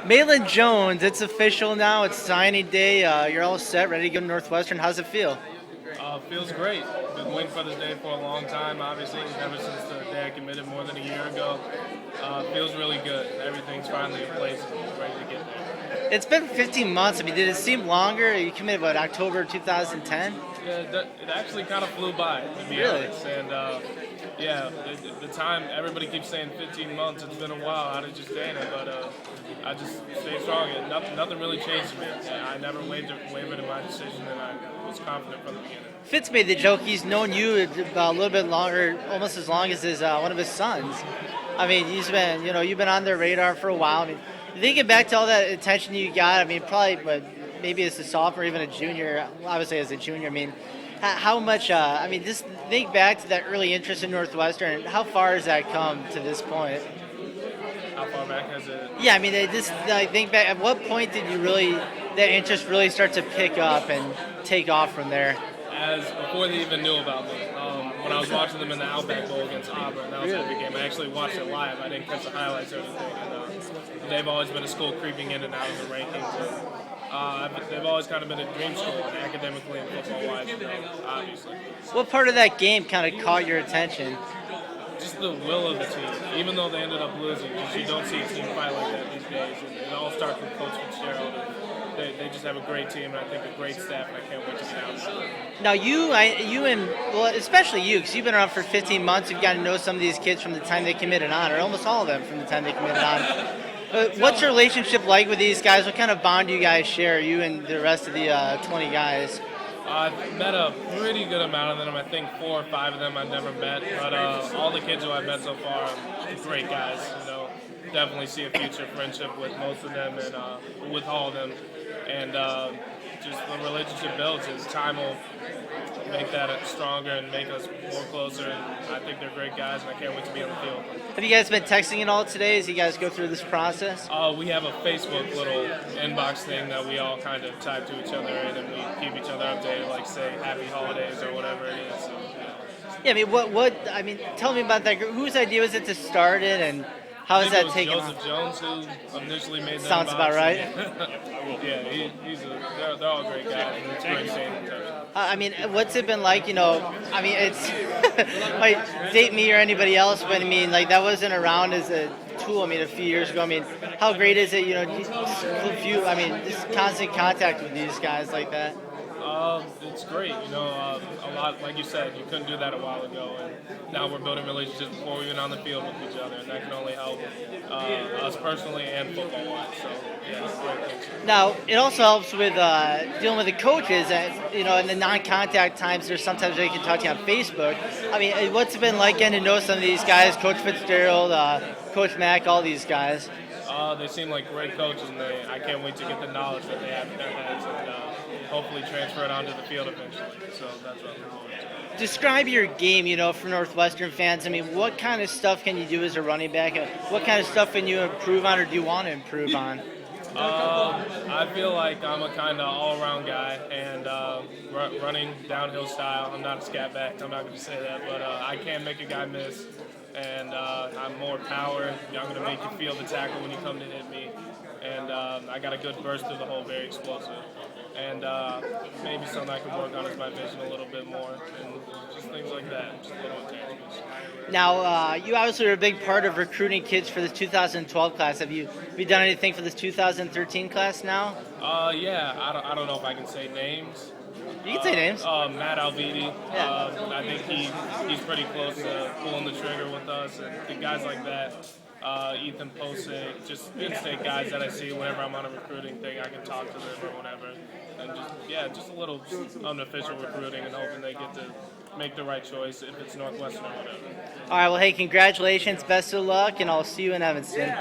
Malin Jones, it's official now. It's signing day. You're all set, ready to go to Northwestern. How's it feel? Feels great. Been waiting for this day for a long time, obviously, ever since the day I committed more than a year ago. Feels really good. Everything's finally in place and ready to get there. It's been 15 months. I mean, did it seem longer? You committed, what, October 2010? Yeah, it actually kind of flew by, to be Really? honest. And yeah, the time, everybody keeps saying 15 months. It's been a while. How did you stay in it? But I just stayed strong. And nothing really changed me. I never wavered in my decision, and I was confident from the beginning. Fitz made the joke he's known you a little bit longer, almost as long as one of his sons. I mean, you've been on their radar for a while. I mean, thinking back to all that attention you got, I mean, probably, but maybe as a sophomore, even a junior, obviously as a junior, I mean, how much, I mean, just think back to that early interest in Northwestern. How far has that come to this point? How far back has it? Yeah, I mean, think back, at what point did that interest really start to pick up and take off from there? As before they even knew about me. When I was watching them in the Outback Bowl against Auburn, that was a big game. I actually watched it live. I didn't catch the highlights or anything. And, they've always been a school creeping in and out of the rankings. And, they've always kind of been a dream school, academically and football-wise, obviously. What part of that game kind of caught your attention? Just the will of the team. Even though they ended up losing, you don't see a team fight like that these days. It all starts with Coach Fitzgerald. They just have a great team, and I think a great staff, and I can't wait to get out there. Now, especially you, because you've been around for 15 months, you've gotten to know some of these kids from the time they committed on, or almost all of them from the time they committed on. What's your relationship like with these guys? What kind of bond do you guys share, you and the rest of the 20 guys? I've met a pretty good amount of them. I think 4 or 5 of them I've never met, but all the kids who I've met so far are great guys. Definitely see a future friendship with most of them and with all of them. And just the relationship builds, and time will make that stronger and make us more closer. And I think they're great guys, and I can't wait to be on the field. Have you guys been texting at all today as you guys go through this process? We have a Facebook little inbox thing that we all kind of type to each other in, and we keep each other updated, like say Happy Holidays or whatever it is. So, yeah, I mean, I mean, tell me about that group. Whose idea was it to start it, and how is that taken Joseph Jones, who initially made that. Sounds about right. Yeah, they're all great guys. And it's great staying in touch. I mean, what's it been like? I mean, it's might date me or anybody else, but I mean, like that wasn't around as a tool. I mean, a few years ago. I mean, how great is it? Just constant contact with these guys like that. It's great. A lot, like you said, you couldn't do that a while ago, and now we're building relationships before we're even on the field with each other, and that can only help us personally and football-wise. So, yeah, it's great. Now, it also helps with dealing with the coaches, and in the non-contact times, there's sometimes they can talk to you on Facebook. I mean, what's it been like getting to know some of these guys, Coach Fitzgerald, Coach Mack, all these guys? They seem like great coaches, and I can't wait to get the knowledge that they have in their heads and hopefully transfer it onto the field eventually. So that's what I'm looking forward to. Describe your game, for Northwestern fans. I mean, what kind of stuff can you do as a running back? What kind of stuff can you improve on, or do you want to improve on? I feel like I'm a kind of all-around guy, and running downhill style. I'm not a scat back. I'm not going to say that, but I can make a guy miss. And I'm more power. I'm going to make you feel the tackle when you come to hit me. And I got a good burst through the hole, very explosive. And maybe something I can work on is my vision a little bit more, and just things like that, just little intangibles. Now, you obviously are a big part of recruiting kids for this 2012 class. Have you done anything for this 2013 class now? Yeah, I don't know if I can say names. You can say names. Matt Alviti. Yeah. I think he's pretty close to pulling the trigger with us, and guys like that. Ethan Posick, just in-state guys that I see whenever I'm on a recruiting thing, I can talk to them or whatever. And just a little unofficial recruiting and hoping they get to make the right choice if it's Northwestern or whatever. All right, well, hey, congratulations, best of luck, and I'll see you in Evanston.